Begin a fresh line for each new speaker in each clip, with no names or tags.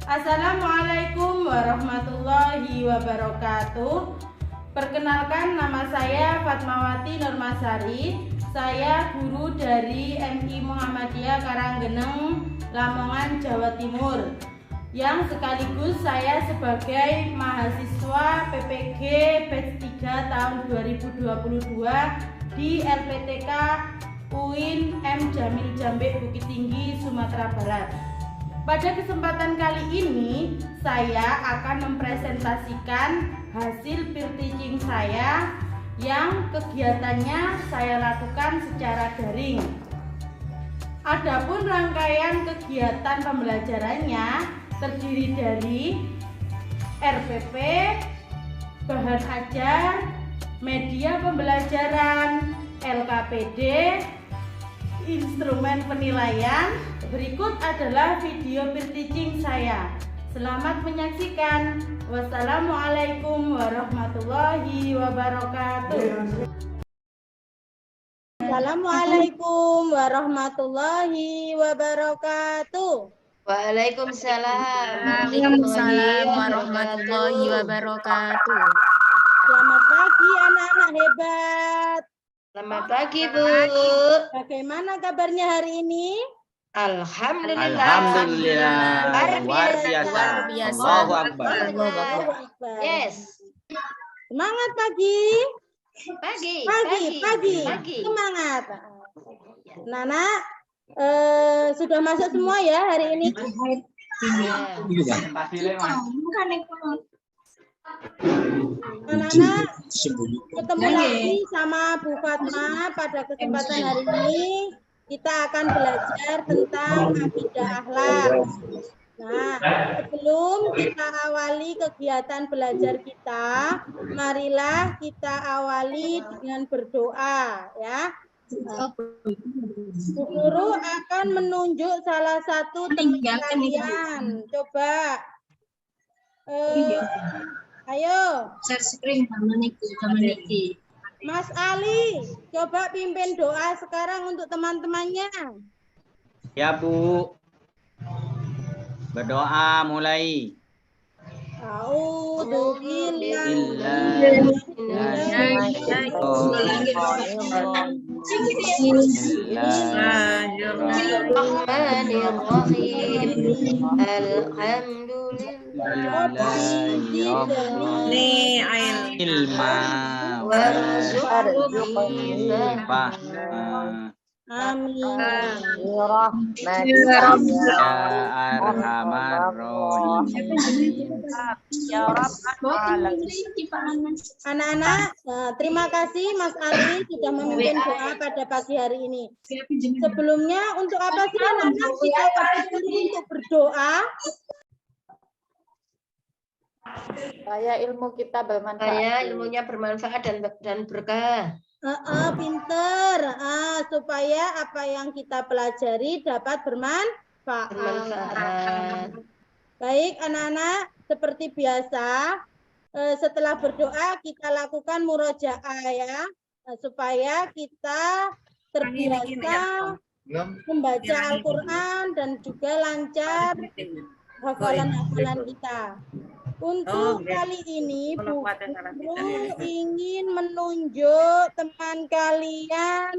Assalamualaikum warahmatullahi wabarakatuh. Perkenalkan, nama saya Fatmawati Nurmasari. Saya guru dari MI Muhammadiyah Karanggeneng, Lamongan, Jawa Timur. Yang sekaligus saya sebagai mahasiswa PPG Batch 3 tahun 2022 di LPTK UIN M Jamil Jambe Bukit Tinggi, Sumatera Barat. Pada kesempatan kali ini, saya akan mempresentasikan hasil peer teaching saya yang kegiatannya saya lakukan secara daring. Adapun rangkaian kegiatan pembelajarannya terdiri dari RPP, bahan ajar, media pembelajaran, LKPD, instrumen penilaian. Berikut adalah video peer teaching saya. Selamat menyaksikan. Wassalamualaikum warahmatullahi wabarakatuh. Assalamualaikum warahmatullahi wabarakatuh.
Waalaikumsalam warahmatullahi wabarakatuh.
Selamat pagi anak-anak hebat.
Selamat pagi, Bu.
Bagaimana kabarnya hari ini?
Alhamdulillah.
Luar biasa. Allahu Akbar.
Yes.
Semangat pagi. Pagi. Semangat. Nana, sudah masuk semua ya hari ini? Anak-anak, ketemu lagi sama Bu Fatma pada kesempatan hari ini. Kita akan belajar tentang akidah akhlak. Nah, sebelum kita awali kegiatan belajar kita, marilah kita awali dengan berdoa, ya. Bu Guru akan menunjuk salah satu teman kalian. Coba, ayo.
Share screen sama Niki.
Mas Ali, coba pimpin doa sekarang untuk teman-temannya.
Ya, Bu. Berdoa mulai.
A'udzu Amin. Anak-anak, terima kasih Mas Ali sudah memimpin doa pada pagi hari ini. Sebelumnya, untuk apa sih anak-anak kita untuk berdoa?
Supaya ilmu kita bermanfaat.
Supaya ilmunya bermanfaat dan berkah.
Pinter. Supaya apa yang kita pelajari dapat bermanfaat. Baik anak-anak, seperti biasa, setelah berdoa kita lakukan murojaah ya, supaya kita terbiasa membaca Al-Quran dan juga lancar hafalan-hafalan kita. Untuk kali ini, Bu Guru ingin menunjuk teman kalian.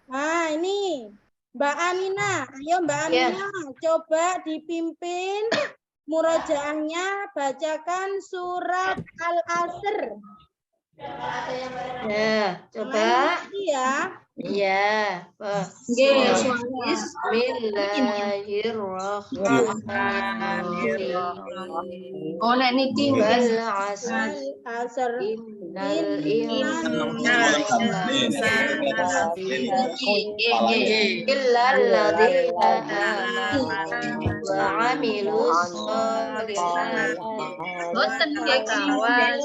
Nah, ini Mbak Amina. Ayo Mbak Amina, coba dipimpin murojaahnya, bacakan surat Al-Asr.
Ya, coba.
Ya.
Iya. Bismillahirrahmanirrahim.
Oh, nek niki
Wal 'asr.
Innal
illa alladzina amanu wa 'amilus sholihat.
boten nggih kawan.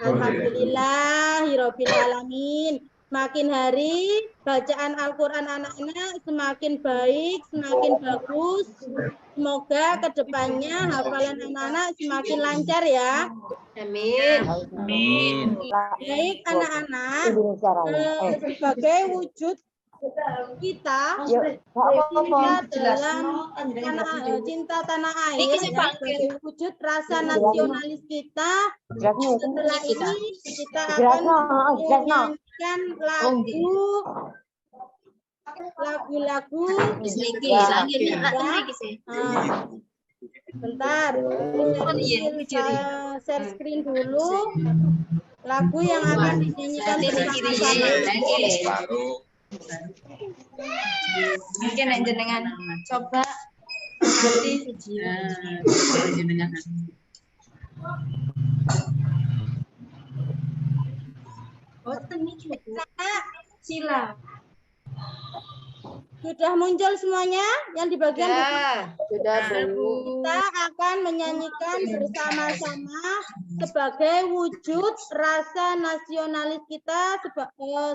Alhamdulillahirabbil alamin. Semakin hari bacaan Al-Quran anak-anak semakin baik, semakin bagus. Semoga kedepannya hafalan anak-anak semakin lancar ya.
Amin.
Amin.
Baik anak-anak, sebagai wujud kita dalam cinta tanah air, ya, sebagai wujud rasa nasionalis kita. Setelah ini kita akan menyanyikan lagu-lagu. Bentar, saya share screen dulu. Lagu yang akan dinyanyikan bersama-sama.
Mungkin yang jenengan coba nanti jenengan. Sila.
Sudah muncul semuanya yang di bagian
Sudah, Bu.
kita akan menyanyikan bersama-sama sebagai wujud rasa nasionalis kita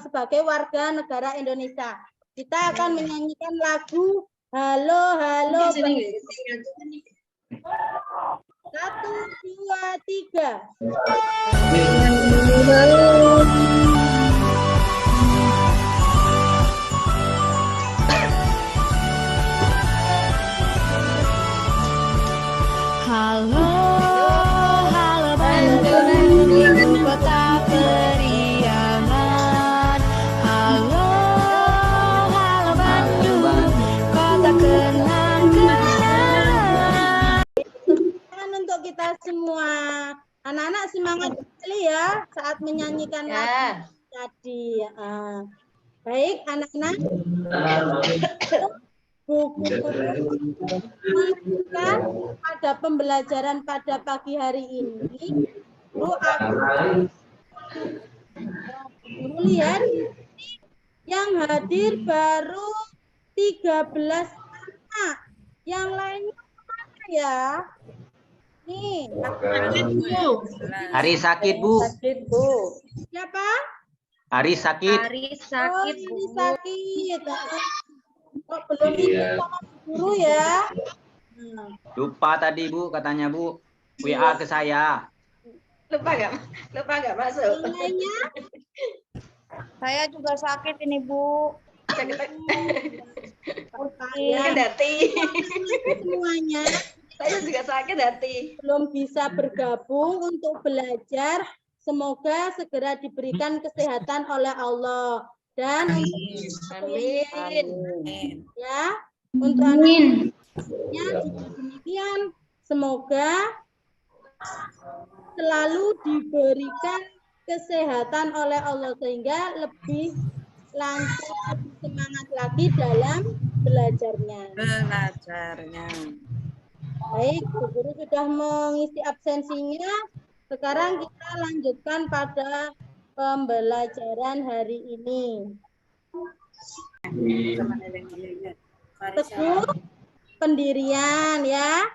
sebagai warga negara Indonesia. Kita akan menyanyikan lagu Halo Halo. 1, 2, 3.
Halo, halo Bandung, kota periangan. Halo, halo Bandung, kota kenang-kenangan.
Untuk kita semua, anak-anak semangat sekali ya saat menyanyikan lagu tadi. Baik, anak-anak. Buku pada pembelajaran pada pagi hari ini, Bu aku lihat yang hadir baru 13 anak, yang lainnya mana ya? Nih,
Hari sakit, Bu.
siapa?
Hari sakit.
Hari sakit,
Oh, ini sakit. Oh, belum ikut sama guru ya?
Lupa tadi, Bu, katanya, Bu. WA ke saya.
Lupa nggak masuk.
Yang lainnya?
Saya juga sakit ini, Bu.
Ya, Dati.
Semuanya
Saya juga sakit hati.
belum bisa bergabung untuk belajar. Semoga segera diberikan kesehatan oleh Allah. Dan
Amin.
ya, untuk anak-anaknya juga demikian. Semoga selalu diberikan kesehatan oleh Allah sehingga lebih lancar, lebih semangat lagi dalam belajarnya. Baik, Bu Guru sudah mengisi absensinya. Sekarang kita lanjutkan pada pembelajaran hari ini. Teguh pendirian ya.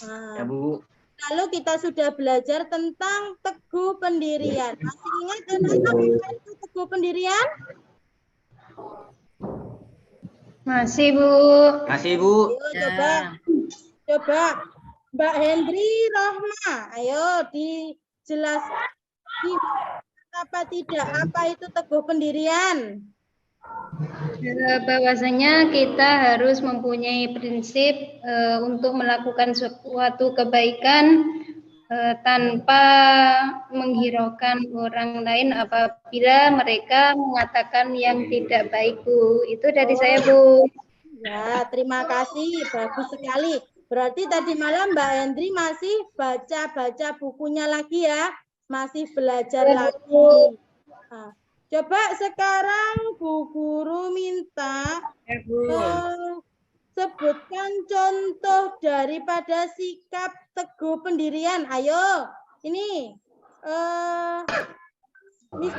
Ya, Bu.
Lalu kita sudah belajar tentang teguh pendirian. Masih ingat anak-anak apa itu teguh pendirian?
Masih, Bu.
Masih, Bu.
Ayo, coba Mbak Hendri Rohma, ayo dijelaskan apa tidak, apa itu teguh pendirian?
Bahwasanya kita harus mempunyai prinsip untuk melakukan suatu kebaikan tanpa menghiraukan orang lain apabila mereka mengatakan yang tidak baik, Bu. Itu dari saya, Bu.
Ya, terima kasih. Bagus sekali. Berarti tadi malam Mbak Hendri masih baca-baca bukunya lagi ya. Masih belajar lagi. Nah, coba sekarang Bu Guru minta sebutkan contoh daripada sikap teguh pendirian. Ayo, ini Miss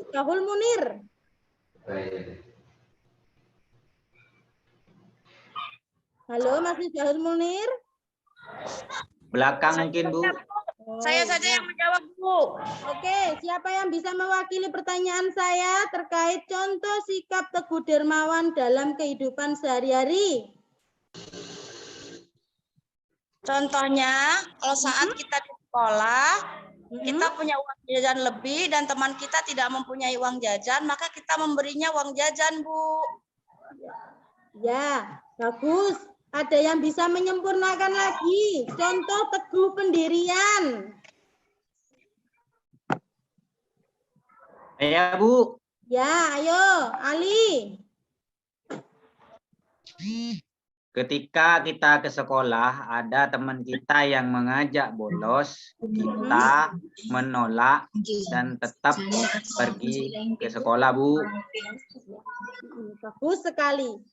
Gahul Munir. Halo, Mas Gahul Munir.
Belakang mungkin, Bu.
Saya saja yang menjawab, Bu.
Oke, siapa yang bisa mewakili pertanyaan saya terkait contoh sikap Teguh Dermawan dalam kehidupan sehari-hari?
Contohnya, kalau saat kita di sekolah, kita punya uang jajan lebih dan teman kita tidak mempunyai uang jajan, maka kita memberinya uang jajan, Bu.
Ya, bagus. Ada yang bisa menyempurnakan lagi. Contoh Teguh pendirian.
Ya, Bu.
Ya, ayo, Ali.
Ketika kita ke sekolah, ada teman kita yang mengajak bolos, kita menolak dan tetap pergi ke sekolah, Bu.
Bagus sekali.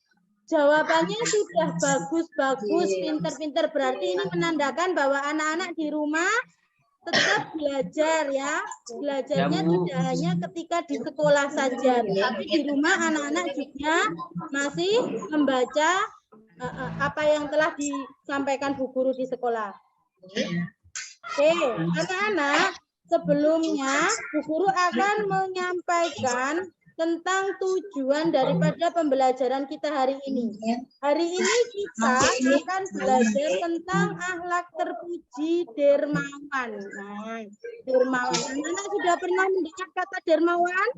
Jawabannya sudah bagus, pinter-pinter. Berarti ini menandakan bahwa anak-anak di rumah tetap belajar ya. Belajarnya tidak hanya ketika di sekolah saja, tapi di rumah anak-anak juga masih membaca apa yang telah disampaikan Bu Guru di sekolah. Oke, anak-anak, sebelumnya Bu Guru akan menyampaikan tentang tujuan daripada pembelajaran kita hari ini. Hari ini kita akan belajar tentang akhlak terpuji dermawan. Nah, dermawan. Anak-anak sudah pernah mendengar kata dermawan?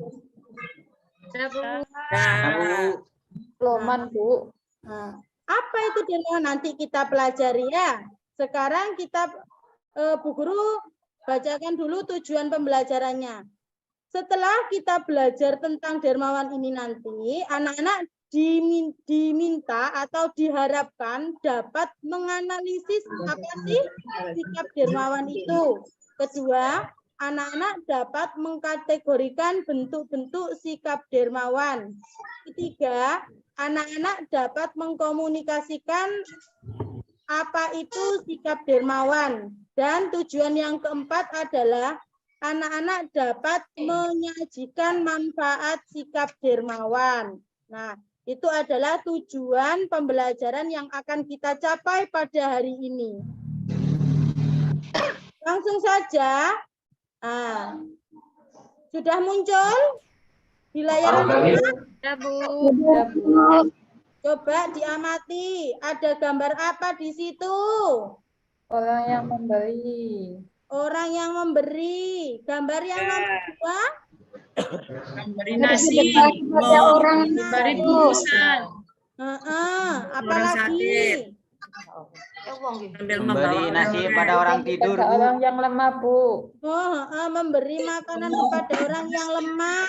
Loman, Bu.
Nah, apa itu dermawan? Nanti kita pelajari ya. Sekarang kita Bu Guru bacakan dulu tujuan pembelajarannya. Setelah kita belajar tentang dermawan ini nanti, anak-anak diminta atau diharapkan dapat menganalisis apa sih sikap dermawan itu. Kedua, anak-anak dapat mengkategorikan bentuk-bentuk sikap dermawan. Ketiga, anak-anak dapat mengkomunikasikan apa itu sikap dermawan. Dan tujuan yang keempat adalah anak-anak dapat menyajikan manfaat sikap dermawan. Nah, itu adalah tujuan pembelajaran yang akan kita capai pada hari ini. Langsung saja. Nah, sudah muncul di layar anak-anak?
Ya, Bu.
Coba diamati, ada gambar apa di situ?
Orang yang memberi.
Orang yang memberi. Gambar yang nomor 2?
Memberi nasi, memberi bungkusan,
apalagi
Memberi nasi pada orang tidur, Bu.
Orang yang lemah, Bu.
Memberi makanan kepada orang yang lemah.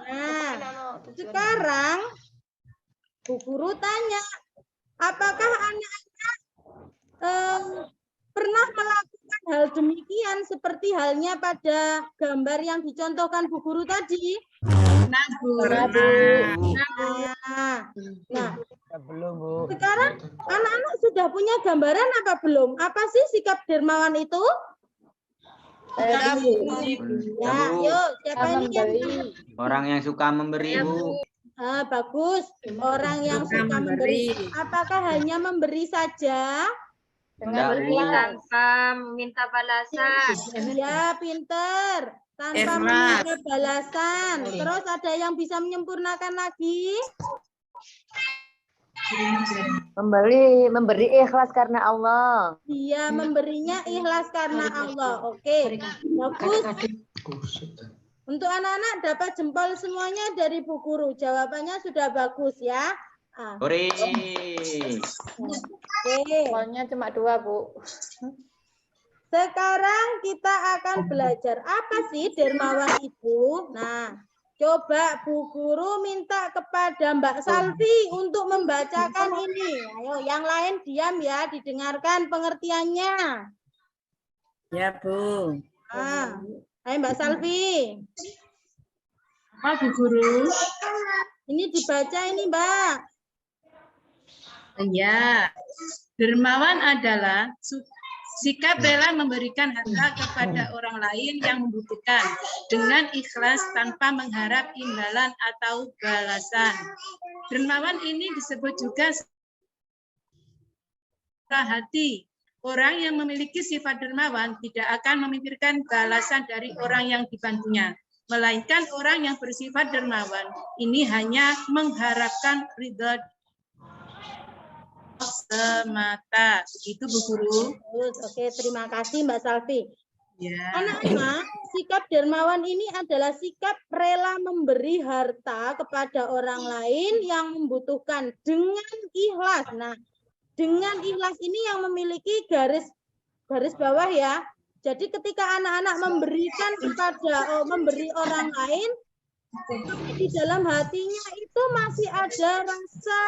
Nah, sekarang Bu Guru tanya, apakah anak-anak pernah melakukan hal demikian seperti halnya pada gambar yang dicontohkan Bu Guru tadi? Nah, sekarang anak-anak sudah punya gambaran apa belum? Apa sih sikap dermawan itu? Ya, yuk, siapa ini yang
Orang yang suka memberi, Bu.
bagus. Orang yang suka memberi. Apakah hanya memberi saja?
Memberi tanpa meminta balasan.
Ya, pinter. Tanpa meminta balasan. Terus ada yang bisa menyempurnakan lagi?
Memberi ikhlas karena Allah.
Iya, memberinya ikhlas karena Allah. Oke, bagus. Untuk anak-anak dapat jempol semuanya dari Bu Guru. Jawabannya sudah bagus ya.
Hore.
Oke.
Soalnya cuma 2, Bu.
Sekarang kita akan belajar apa sih dermawan itu. Nah, coba Bu Guru minta kepada Mbak Salvi untuk membacakan ini. Ayo, yang lain diam ya, didengarkan pengertiannya.
Ya, Bu.
Ayo Mbak Salvi.
Apa, Bu Guru?
Ini dibaca ini, Mbak.
Ya, dermawan adalah sikap rela memberikan harta kepada orang lain yang membutuhkan dengan ikhlas tanpa mengharap imbalan atau balasan. Dermawan ini disebut juga hati. Orang yang memiliki sifat dermawan tidak akan memikirkan balasan dari orang yang dibantunya, melainkan orang yang bersifat dermawan ini hanya mengharapkan ridha semata. Begitu Bu Guru.
Oke, terima kasih Mbak Salvi.
Ya.
Anak-anak, sikap dermawan ini adalah sikap rela memberi harta kepada orang lain yang membutuhkan dengan ikhlas. Nah, dengan ikhlas ini yang memiliki garis bawah ya. Jadi ketika anak-anak memberikan memberi orang lain, di dalam hatinya itu masih ada rasa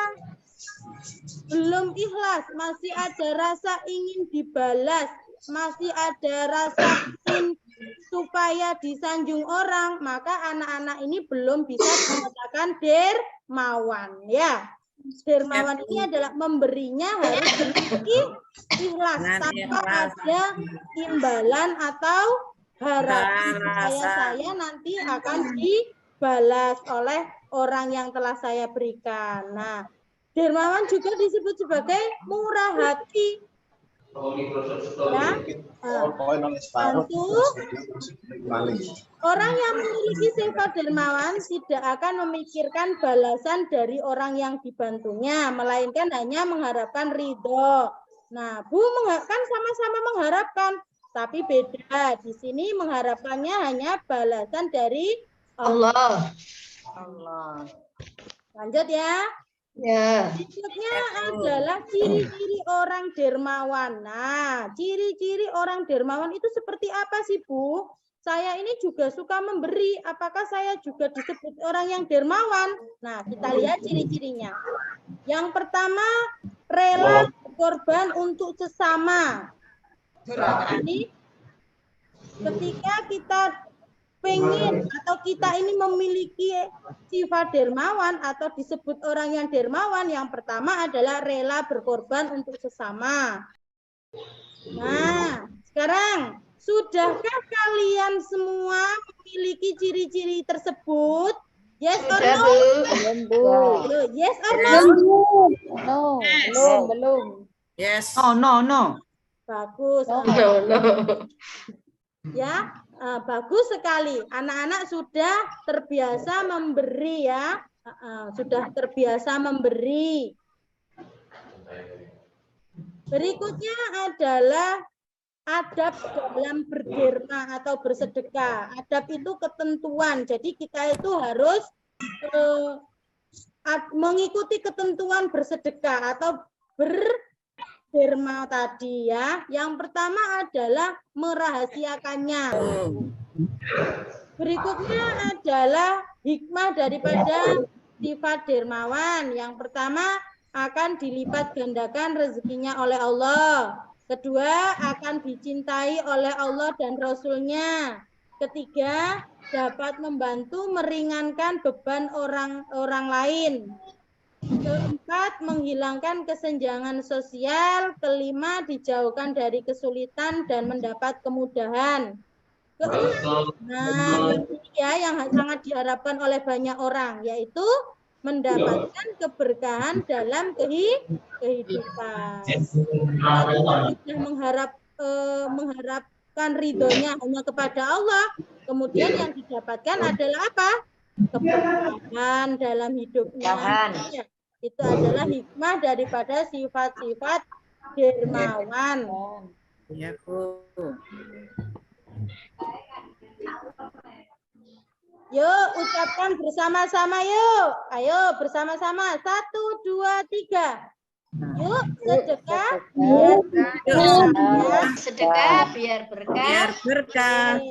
belum ikhlas, masih ada rasa ingin dibalas, masih ada rasa ingin supaya disanjung orang, maka anak-anak ini belum bisa dikatakan dermawan ya. Dermawan ini adalah memberinya harus memiliki ikhlas tanpa ada imbalan atau harapan saya nanti akan dibalas oleh orang yang telah saya berikan. Nah, dermawan juga disebut sebagai murah hati. Ya, tentu orang yang memiliki sifat dermawan tidak akan memikirkan balasan dari orang yang dibantunya, melainkan hanya mengharapkan ridho. Nah, Bu kan sama-sama mengharapkan, tapi beda. Di sini mengharapkannya hanya balasan dari
Allah.
Lanjut ya.
Ya.
Berikutnya adalah ciri-ciri orang dermawan. Nah, ciri-ciri orang dermawan itu seperti apa sih, Bu? Saya ini juga suka memberi. Apakah saya juga disebut orang yang dermawan? Nah, kita lihat ciri-cirinya. Yang pertama, rela berkorban untuk sesama. Ini ketika kita pengen atau kita ini memiliki sifat dermawan atau disebut orang yang dermawan, yang pertama adalah rela berkorban untuk sesama. Nah, sekarang sudahkah kalian semua memiliki ciri-ciri tersebut? Yes or no? Yes or no?
Belum.
Yes.
Oh, no.
Bagus.
No.
Ya. Bagus sekali. Anak-anak sudah terbiasa memberi ya. Sudah terbiasa memberi. Berikutnya adalah adab dalam berderma atau bersedekah. Adab itu ketentuan. Jadi kita itu harus mengikuti ketentuan bersedekah atau derma tadi ya. Yang pertama adalah merahasiakannya. Berikutnya adalah hikmah daripada sifat dermawan. Yang pertama akan dilipat gandakan rezekinya oleh Allah. Kedua akan dicintai oleh Allah dan Rasul-Nya. Ketiga dapat membantu meringankan beban orang lain. Keempat, menghilangkan kesenjangan sosial. Kelima, dijauhkan dari kesulitan dan mendapat kemudahan. Keenam, yang sangat diharapkan oleh banyak orang, yaitu mendapatkan keberkahan dalam kehidupan. Kalau sudah mengharapkan ridhonya hanya kepada Allah, kemudian yang didapatkan adalah apa? Keberkahan dalam hidupnya. Ya, itu adalah hikmah daripada sifat-sifat dermawan.
Ya, Bu.
Yuk, ucapkan bersama-sama yuk. Ayo, bersama-sama. 1, 2, 3. Yuk, sedekah.
Sedekah biar berkah.
Biar berkah.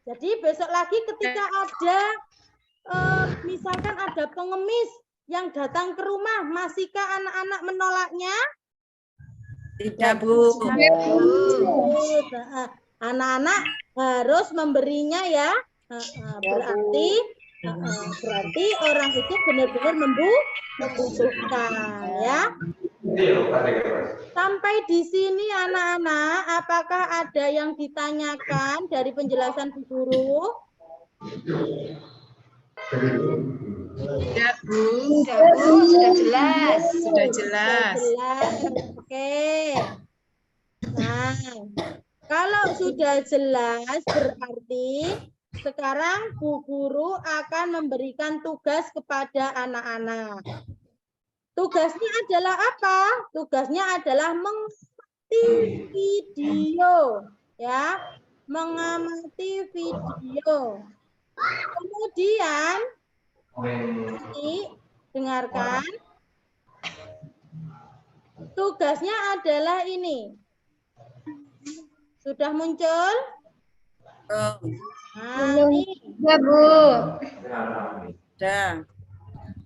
Jadi besok lagi ketika ada misalkan ada pengemis yang datang ke rumah, masihkah anak-anak menolaknya?
Tidak, Bu.
Anak-anak harus memberinya ya. Berarti orang itu benar-benar membutuhkan ya. Sampai di sini anak-anak, apakah ada yang ditanyakan dari penjelasan Bu Guru?
Tidak, Bu.
Sudah, Bu, sudah jelas.
Sudah jelas.
Jelas. Oke. Nah, kalau sudah jelas berarti sekarang Bu Guru akan memberikan tugas kepada anak-anak. Tugasnya adalah apa? Tugasnya adalah mengamati video, ya, mengamati video. Kemudian, dengarkan. Tugasnya adalah ini. Sudah muncul? Nah, ini.
Ya, Bu.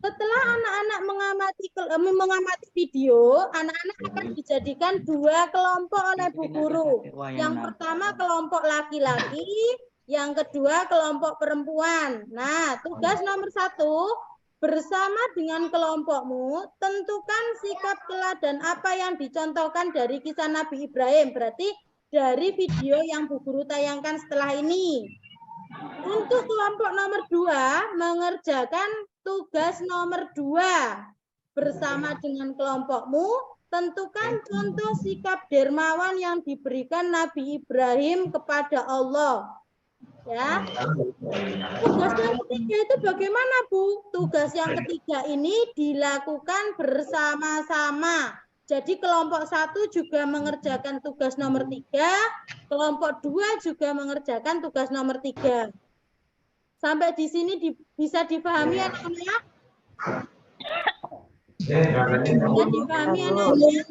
Setelah anak-anak mengamati video, anak-anak akan dijadikan dua kelompok oleh Bu Guru. Yang pertama kelompok laki-laki, yang kedua kelompok perempuan. Nah, tugas nomor 1, bersama dengan kelompokmu, tentukan sikap teladan apa yang dicontohkan dari kisah Nabi Ibrahim. Berarti dari video yang Bu Guru tayangkan setelah ini. Untuk kelompok nomor 2, mengerjakan tugas nomor 2. Bersama dengan kelompokmu, tentukan contoh sikap dermawan yang diberikan Nabi Ibrahim kepada Allah. Ya. Tugas yang ketiga itu bagaimana, Bu? Tugas yang ketiga ini dilakukan bersama-sama. Jadi kelompok 1 juga mengerjakan tugas nomor 3, kelompok 2 juga mengerjakan tugas nomor 3. Sampai di sini bisa dipahami anak-anak? Bisa dipahami anak-anak?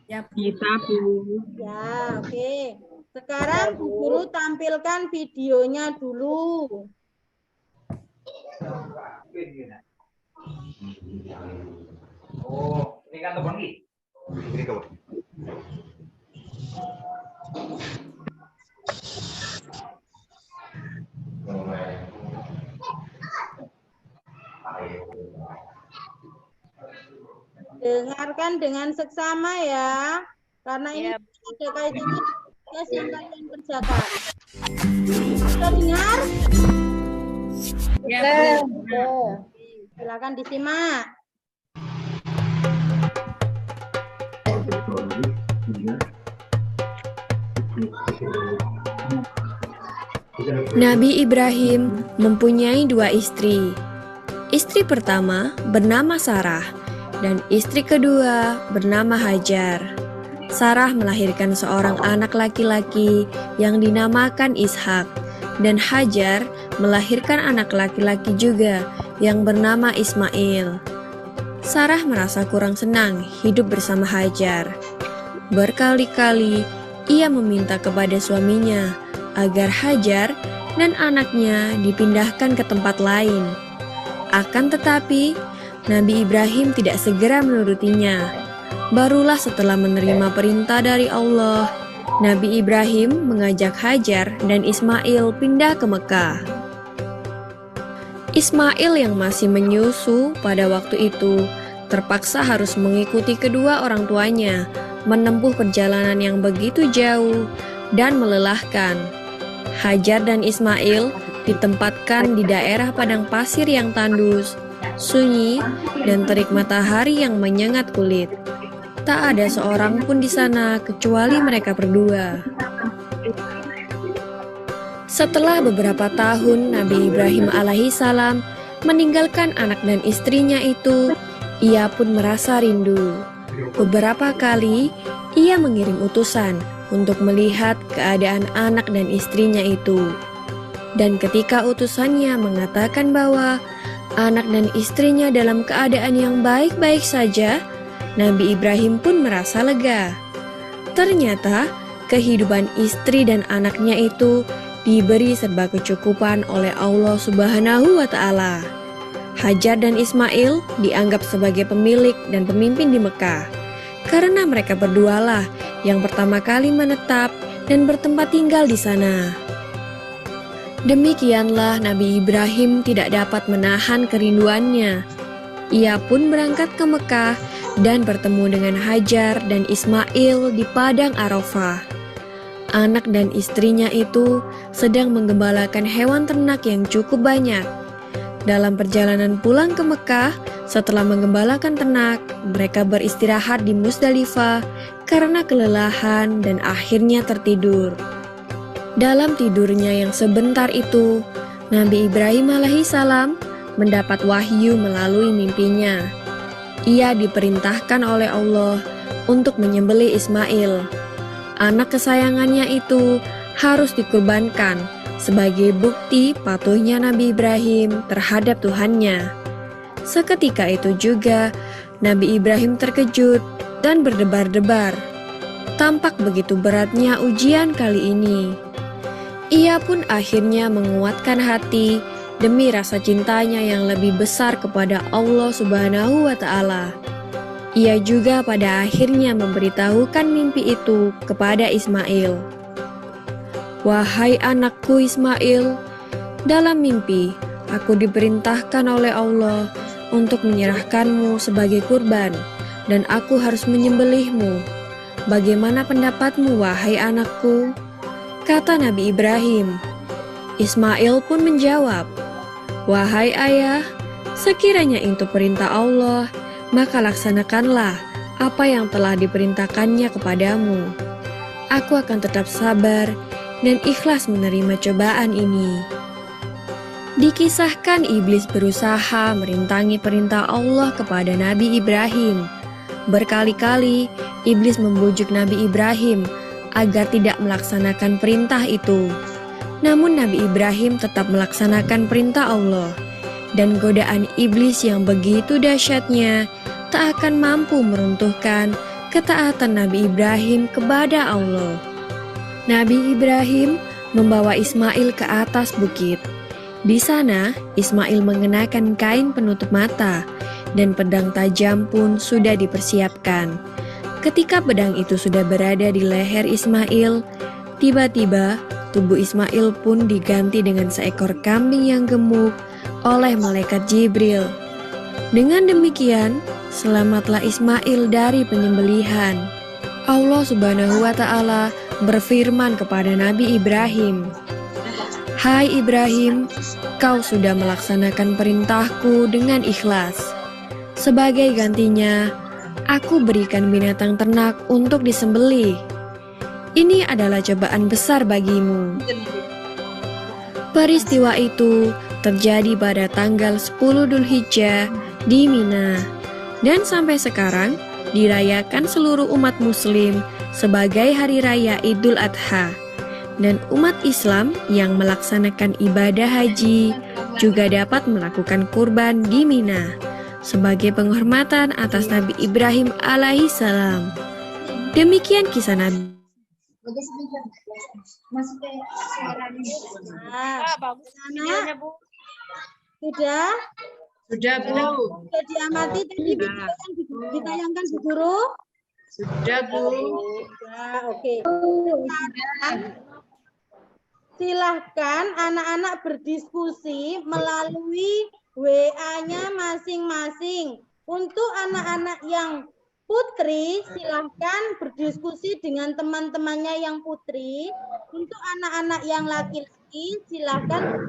Ya, bisa, Bu.
Ya, oke. Sekarang Bu Guru tampilkan videonya dulu.
Oh, ini kan telepon Ki. Ini kau.
Dengarkan dengan seksama ya, karena ini ada kaitannya tugas yang kalian kerjakan. Sudah dengar?
Ya, Bu.
Silakan disimak.
Nabi Ibrahim mempunyai 2 istri. Istri pertama bernama Sarah dan istri kedua bernama Hajar. Sarah melahirkan seorang anak laki-laki yang dinamakan Ishak, dan Hajar melahirkan anak laki-laki juga yang bernama Ismail. Sarah merasa kurang senang hidup bersama Hajar. Berkali-kali ia meminta kepada suaminya agar Hajar dan anaknya dipindahkan ke tempat lain. Akan tetapi, Nabi Ibrahim tidak segera menurutinya. Barulah setelah menerima perintah dari Allah, Nabi Ibrahim mengajak Hajar dan Ismail pindah ke Mekah. Ismail yang masih menyusu pada waktu itu terpaksa harus mengikuti kedua orang tuanya menempuh perjalanan yang begitu jauh dan melelahkan. Hajar dan Ismail ditempatkan di daerah padang pasir yang tandus, sunyi, dan terik matahari yang menyengat kulit. Tak ada seorang pun di sana kecuali mereka berdua. Setelah beberapa tahun Nabi Ibrahim alaihissalam meninggalkan anak dan istrinya itu, ia pun merasa rindu. Beberapa kali ia mengirim utusan untuk melihat keadaan anak dan istrinya itu. Dan ketika utusannya mengatakan bahwa anak dan istrinya dalam keadaan yang baik-baik saja, Nabi Ibrahim pun merasa lega. Ternyata kehidupan istri dan anaknya itu diberi serba kecukupan oleh Allah Subhanahu wa Ta'ala. Hajar dan Ismail dianggap sebagai pemilik dan pemimpin di Mekah, karena mereka berdualah yang pertama kali menetap dan bertempat tinggal di sana. Demikianlah Nabi Ibrahim tidak dapat menahan kerinduannya. Ia pun berangkat ke Mekah dan bertemu dengan Hajar dan Ismail di padang Arafah. anak dan istrinya itu sedang menggembalakan hewan ternak yang cukup banyak. Dalam perjalanan pulang ke Mekah, setelah menggembalakan ternak, mereka beristirahat di Musdalifah karena kelelahan dan akhirnya tertidur. Dalam tidurnya yang sebentar itu, Nabi Ibrahim alaihissalam mendapat wahyu melalui mimpinya. Ia diperintahkan oleh Allah untuk menyembelih Ismail. Anak kesayangannya itu harus dikurbankan sebagai bukti patuhnya Nabi Ibrahim terhadap Tuhannya. Seketika itu juga Nabi Ibrahim terkejut dan berdebar-debar. Tampak begitu beratnya ujian kali ini. Ia pun akhirnya menguatkan hati demi rasa cintanya yang lebih besar kepada Allah Subhanahu wa Ta'ala. Ia juga pada akhirnya memberitahukan mimpi itu kepada Ismail. "Wahai anakku Ismail, dalam mimpi aku diperintahkan oleh Allah untuk menyerahkanmu sebagai kurban, dan aku harus menyembelihmu. Bagaimana pendapatmu, wahai anakku?" Kata Nabi Ibrahim. Ismail pun menjawab, "Wahai ayah, sekiranya itu perintah Allah, maka laksanakanlah apa yang telah diperintahkannya kepadamu. Aku akan tetap sabar dan ikhlas menerima cobaan ini." Dikisahkan iblis berusaha merintangi perintah Allah kepada Nabi Ibrahim. Berkali-kali iblis membujuk Nabi Ibrahim agar tidak melaksanakan perintah itu. Namun Nabi Ibrahim tetap melaksanakan perintah Allah, dan godaan iblis yang begitu dahsyatnya tak akan mampu meruntuhkan ketaatan Nabi Ibrahim kepada Allah. Nabi Ibrahim membawa Ismail ke atas bukit. Di sana, Ismail mengenakan kain penutup mata, dan pedang tajam pun sudah dipersiapkan. Ketika pedang itu sudah berada di leher Ismail, tiba-tiba tubuh Ismail pun diganti dengan seekor kambing yang gemuk oleh malaikat Jibril. Dengan demikian, selamatlah Ismail dari penyembelihan. Allah Subhanahu wa Ta'ala berfirman kepada Nabi Ibrahim, "Hai Ibrahim, kau sudah melaksanakan perintahku dengan ikhlas. Sebagai gantinya, aku berikan binatang ternak untuk disembelih. Ini adalah cobaan besar bagimu." Peristiwa itu terjadi pada tanggal 10 Dzulhijjah di Mina, dan sampai sekarang dirayakan seluruh umat muslim sebagai hari raya Idul Adha. Dan umat Islam yang melaksanakan ibadah haji juga dapat melakukan kurban di Mina sebagai penghormatan atas Nabi Ibrahim alaihissalam. Demikian kisah Nabi.
Bagus videonya, Bu.
Sudah?
Sudah, Bu.
Sudah diamati tadi ditayangkan Bu Guru?
Sudah, Bu.
Ya, oke. Silahkan anak-anak berdiskusi melalui WA-nya masing-masing. Untuk anak-anak yang putri, silahkan berdiskusi dengan teman-temannya yang putri. Untuk anak-anak yang laki-laki, silahkan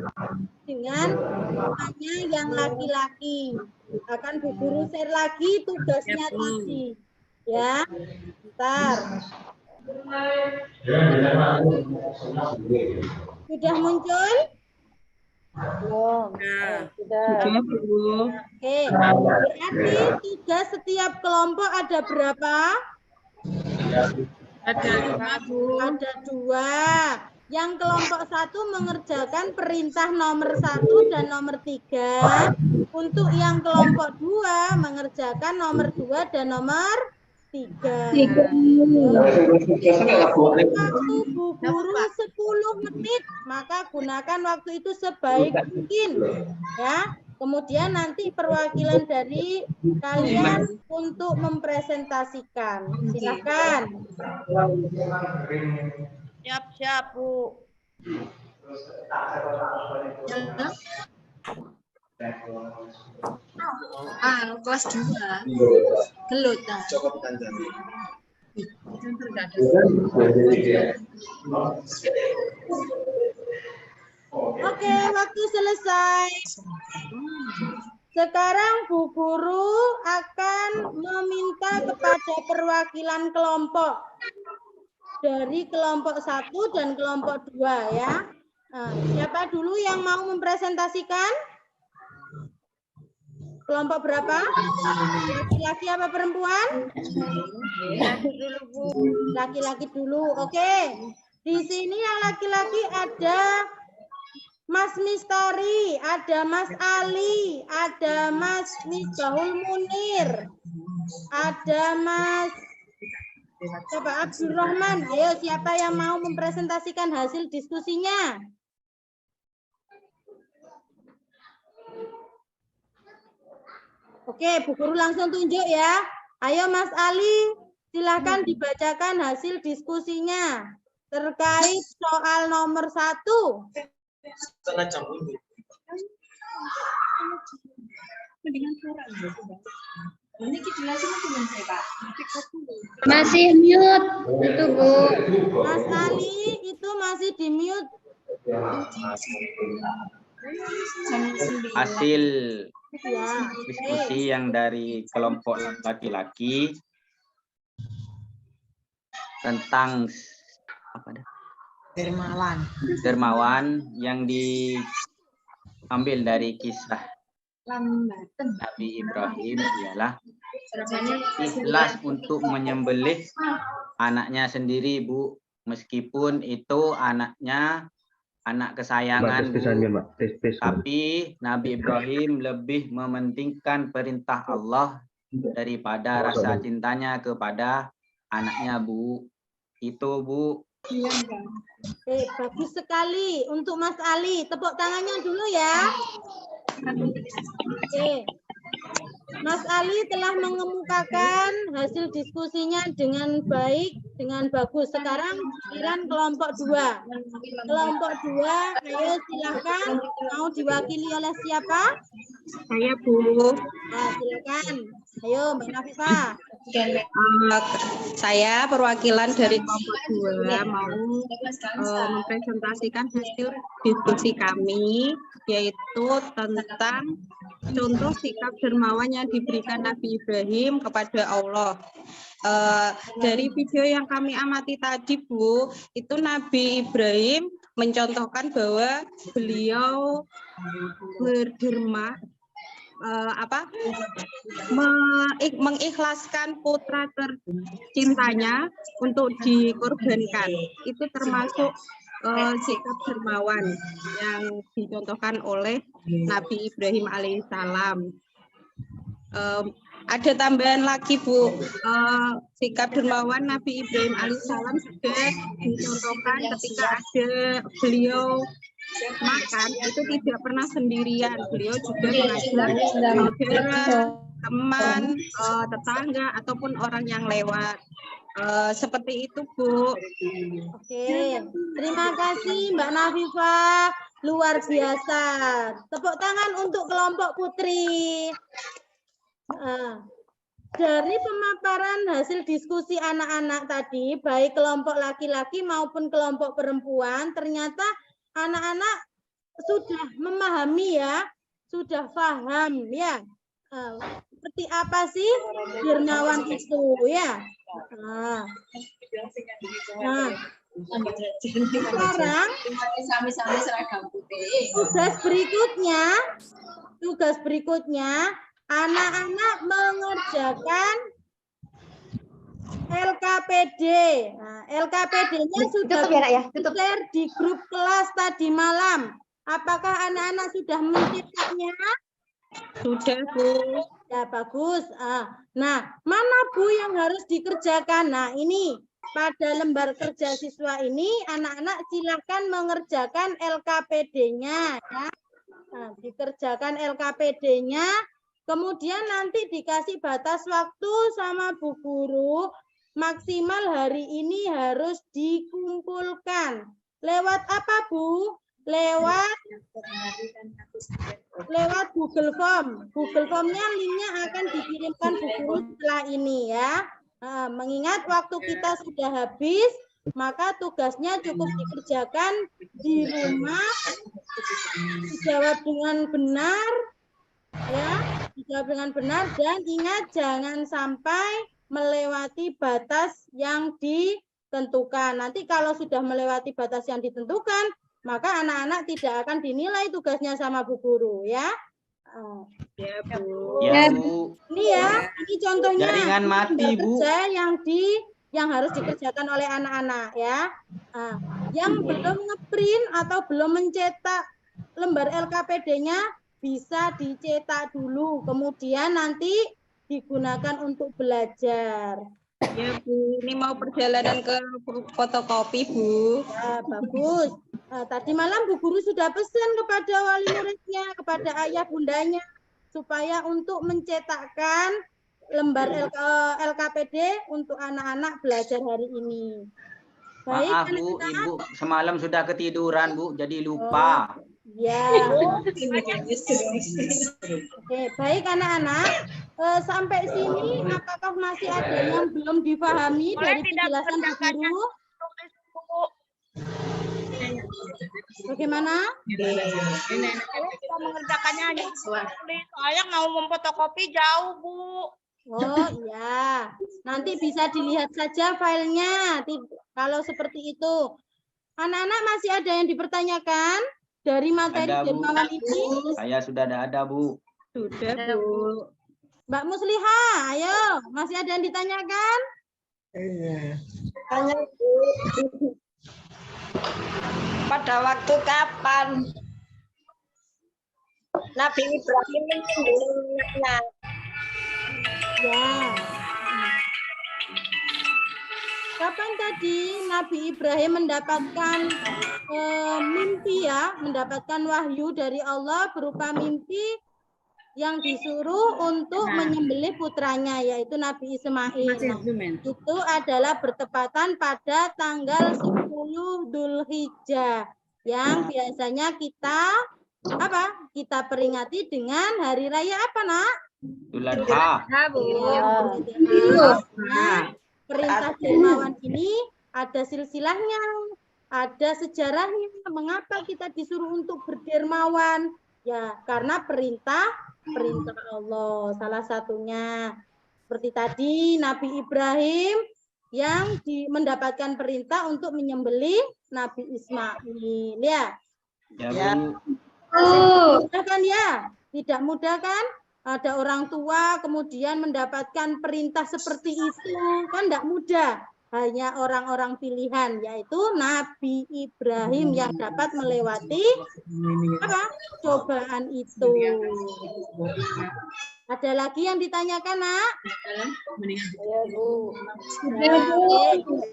dengan temannya yang laki-laki. Akan Bu Guru share lagi tugasnya tadi. Ya, bentar. Sudah muncul?
Belum. Sudah.
Oke, berarti tugas setiap kelompok ada berapa?
Ada 5, Bu.
Ada 2. Yang kelompok 1 mengerjakan perintah nomor 1 dan nomor 3. Untuk yang kelompok 2 mengerjakan nomor 2 dan nomor 3. Waktu Bu Guru 10 menit, maka gunakan waktu itu sebaik mungkin. Ya. Kemudian nanti perwakilan dari kalian untuk mempresentasikan. Silakan.
Siap-siap, Bu.
Kelas 2. Gelut.
Oke, waktu selesai. Sekarang Bu Guru akan meminta kepada perwakilan kelompok dari kelompok 1 dan kelompok 2 ya. Nah, siapa dulu yang mau mempresentasikan? Kelompok berapa? Laki-laki apa perempuan? Laki-laki dulu. Oke. Di sini yang laki-laki ada Mas Mistari, ada Mas Ali, ada Mas Misbahul Munir, ada Mas Abdurrahman. Ayo, siapa yang mau mempresentasikan hasil diskusinya? Oke, Bu Guru langsung tunjuk ya. Ayo Mas Ali, silakan dibacakan hasil diskusinya terkait soal nomor 1.
Masih mute itu Bu.
Mas Ali itu masih di mute.
Hasil
Ya,
diskusi yang dari kelompok laki-laki tentang apa dah? Dermawan yang diambil dari kisah Nabi Ibrahim ialah ikhlas untuk menyembelih anaknya sendiri, Bu, meskipun itu anaknya anak kesayangan, Bu. Tapi Nabi Ibrahim lebih mementingkan perintah Allah daripada rasa cintanya kepada anaknya, Bu. Itu, Bu.
Bagus sekali untuk Mas Ali. Tepuk tangannya dulu ya. Oke. Mas Ali telah mengemukakan hasil diskusinya dengan baik, dengan bagus. Sekarang giliran kelompok 2. Kelompok 2, ayo silakan. Mau diwakili oleh siapa?
Saya, Bu.
Nah, silakan. Ayo, Mbak Nafisa.
Saya perwakilan dari kelompok 2 mau mempresentasikan hasil diskusi kami, yaitu tentang contoh sikap dermawan yang diberikan Nabi Ibrahim kepada Allah. Dari video yang kami amati tadi, Bu, itu Nabi Ibrahim mencontohkan bahwa beliau berderma mengikhlaskan putra tercintanya untuk dikorbankan. Itu termasuk sikap dermawan yang dicontohkan oleh Nabi Ibrahim alaihissalam. Ada tambahan lagi, Bu, sikap dermawan Nabi Ibrahim alaihissalam juga dicontohkan ketika ada beliau makan itu tidak pernah sendirian. Beliau juga mengajak saudara, teman, tetangga ataupun orang yang lewat. Seperti itu, Bu.
Oke, terima kasih Mbak Nafifah, luar biasa. Tepuk tangan untuk kelompok putri. Dari pemaparan hasil diskusi anak-anak tadi, baik kelompok laki-laki maupun kelompok perempuan, ternyata anak-anak sudah memahami ya, sudah paham ya, seperti apa sih dermawan itu ya. Sekarang tugas berikutnya anak-anak mengerjakan LKPD. Nah, LKPD-nya sudah share di grup kelas tadi malam. Apakah anak-anak sudah mencetaknya?
Sudah, Bu.
Ya, bagus. Nah, mana Bu yang harus dikerjakan? Nah, ini pada lembar kerja siswa ini anak-anak silakan mengerjakan LKPD-nya ya. Nah, dikerjakan LKPD-nya, kemudian nanti dikasih batas waktu sama Bu Guru, maksimal hari ini harus dikumpulkan. Lewat apa, Bu? Lewat Google Form. Google Form-nya linknya akan dikirimkan Bu Guru setelah ini ya. Nah, mengingat waktu kita sudah habis, maka tugasnya cukup dikerjakan di rumah, dijawab dengan benar, ya, dijawab dengan benar, dan ingat jangan sampai melewati batas yang ditentukan. Nanti kalau sudah melewati batas yang ditentukan, maka anak-anak tidak akan dinilai tugasnya sama Bu Guru, ya.
Ya, Bu.
Ya, Bu.
Ini ya, ini contohnya
Jaringan mati, Bu.
kerja yang harus dikerjakan oleh anak-anak, ya. Nah, yang belum ngeprint atau belum mencetak lembar LKPD-nya bisa dicetak dulu, kemudian nanti digunakan untuk belajar.
Ya, Bu. Ini mau perjalanan ke fotokopi, Bu.
Ya, bagus. Nah, tadi malam Bu Guru sudah pesan kepada wali muridnya, kepada ayah bundanya, supaya untuk mencetakkan lembar LKPD untuk anak-anak belajar hari ini. Baik,
Maaf, Bu.
anak-anak.
Ibu semalam sudah ketiduran, Bu. Jadi lupa.
Ya. Oke, baik anak-anak. Sampai sini apakah masih ada yang belum dipahami dari penjelasan Bu Guru? Bagaimana?
Kita mengerjakannya hanya soalnya mau memfotokopi jauh, Bu.
Oh iya, nanti bisa dilihat saja filenya. Kalau seperti itu, anak-anak masih ada yang dipertanyakan dari materi
Ada, Bu.
dermawan ini?
Saya sudah ada, Bu.
Sudah, Bu.
Mbak Musliha, ayo, masih ada yang ditanyakan?
Tanya, Bu. Pada waktu kapan Nabi Ibrahim menyembelih anaknya?
Ya. Kapan tadi Nabi Ibrahim mendapatkan mimpi, ya, mendapatkan wahyu dari Allah berupa mimpi yang disuruh untuk menyembelih putranya, yaitu Nabi Ismail. Nah, itu adalah bertepatan pada tanggal 10 Dzulhijjah yang biasanya kita peringati dengan hari raya apa, Nak?
Idul Adha.
Nah, perintah dermawan ini ada silsilahnya, ada sejarahnya. Mengapa kita disuruh untuk berdermawan? Ya, karena perintah Allah. Salah satunya seperti tadi Nabi Ibrahim yang mendapatkan perintah untuk menyembelih Nabi Ismail, ya.
Ya, Bu.
Mudah kan, ya? Tidak mudah kan? Ada orang tua kemudian mendapatkan perintah seperti itu, kan tidak mudah. Hanya orang-orang pilihan, yaitu Nabi Ibrahim yang dapat melewati cobaan itu. Ada lagi yang ditanyakan, Nak?
Ya, Bu.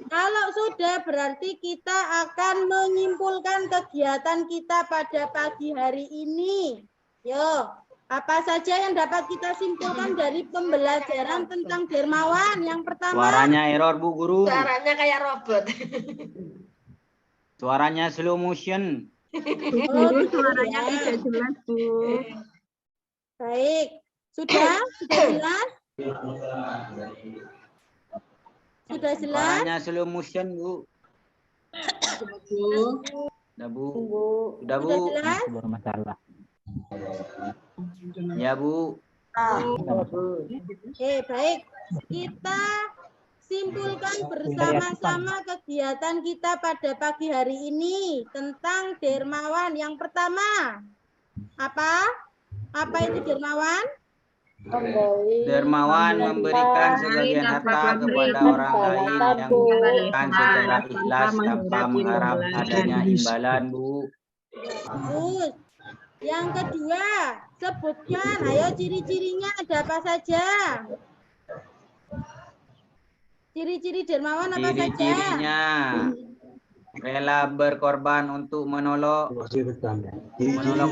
Kalau sudah, berarti kita akan menyimpulkan kegiatan kita pada pagi hari ini. Yo, apa saja yang dapat kita simpulkan dari pembelajaran tentang dermawan? Yang pertama.
Suaranya error, Bu Guru.
Suaranya kayak robot.
Suaranya slow motion.
Guru suaranya tidak jelas, Bu.
Baik. Sudah jelas? Sudah jelas?
Suaranya slow motion, Bu. Sudah, Bu. Sudah, Bu.
Sudah jelas?
Bermasalah. Ya, Bu.
Oke, baik. Kita simpulkan bersama-sama kegiatan kita pada pagi hari ini tentang dermawan. Yang pertama, apa? Apa itu dermawan?
Dermawan memberikan sebagian harta kepada orang lain yang bukan secara ikhlas tanpa mengharap adanya imbalan, Bu.
Bagus. Yang kedua, sebutkan, ayo ciri-cirinya ada apa saja? Ciri-ciri dermawan apa saja?
Ciri-cirinya rela berkorban untuk menolong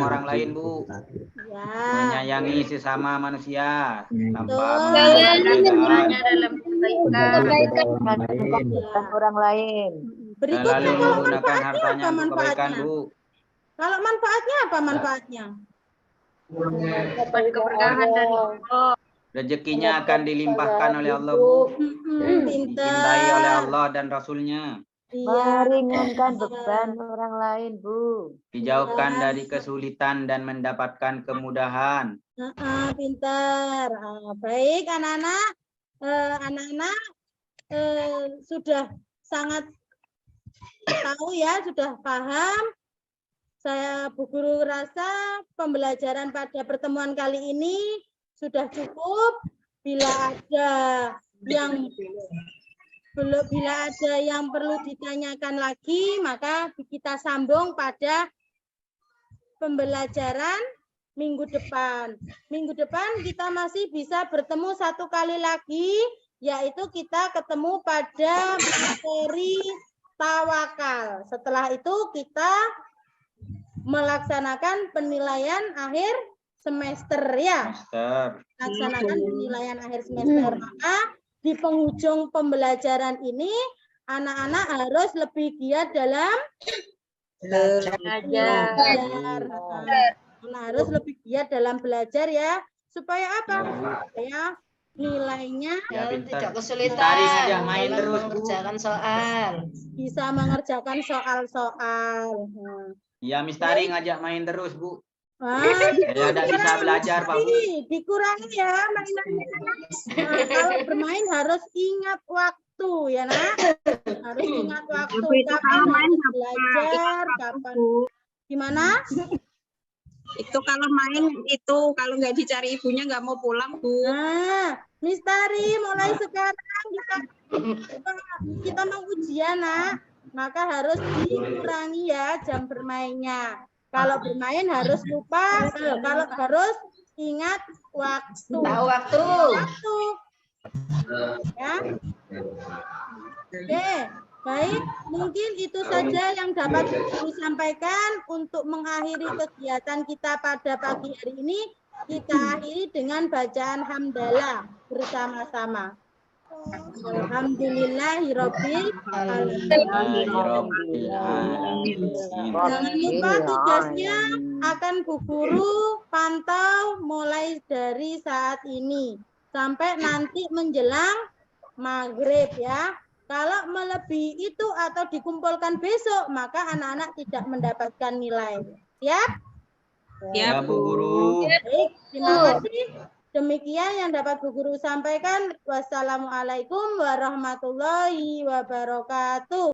orang lain, Bu.
Ya.
Menyayangi sesama manusia tanpa
Dalam kebaikan
Orang lain.
Berikutnya,
lalu
kalau
menggunakan
manfaatnya
hartanya
apa
untuk kebaikan,
manfaatnya?
Bu.
Kalau manfaatnya apa manfaatnya?
keberkahan dari Allah.
Rezekinya akan dilimpahkan oleh Allah, Bu.
Pintar.
Dicintai oleh Allah dan Rasulnya.
Iya.
Meringankan beban orang lain, Bu.
Dijauhkan dari kesulitan dan mendapatkan kemudahan.
Pintar. Baik anak-anak, sudah sangat tahu ya, sudah paham. Saya Bu Guru rasa pembelajaran pada pertemuan kali ini sudah cukup. Bila ada yang perlu ditanyakan lagi, maka kita sambung pada pembelajaran minggu depan. Minggu depan kita masih bisa bertemu satu kali lagi, yaitu kita ketemu pada materi tawakal. Setelah itu kita melaksanakan penilaian akhir semester ya. Laksanakan penilaian akhir semester. Maka di penghujung pembelajaran ini anak-anak harus lebih giat dalam belajar. Anak harus lebih giat dalam belajar ya. Supaya apa? Supaya nilainya
tidak kesulitan
ngajak main terus, Bu.
mengerjakan soal.
Bisa mengerjakan soal-soal.
Ya, Mistari ngajak main terus, Bu.
Saya
tidak bisa belajar, Pak.
Dikurangi ya mainannya. Kalau bermain harus ingat waktu ya, Nak. Harus ingat waktu. Kapan harus belajar, kapan. Gimana?
Itu kalau main itu kalau nggak dicari ibunya nggak mau pulang, Bu.
Nah, Mistari mulai sekarang kita mau ujian, Nak. Maka harus dikurangi ya jam bermainnya. Kalau bermain harus kalau harus ingat waktu.
Tahu waktu.
Ya. Oke, baik. Mungkin itu saja yang dapat kami sampaikan untuk mengakhiri kegiatan kita pada pagi hari ini. Kita akhiri dengan bacaan hamdalah bersama-sama. Alhamdulillahirabbil alamin. Jangan lupa tugasnya akan Bu Guru pantau mulai dari saat ini sampai nanti menjelang maghrib ya. Kalau melebihi itu atau dikumpulkan besok, maka anak-anak tidak mendapatkan nilai. Siap?
Ya, Bu Guru.
Baik, terima kasih. Demikian yang dapat Bu Guru sampaikan. Wassalamualaikum warahmatullahi wabarakatuh.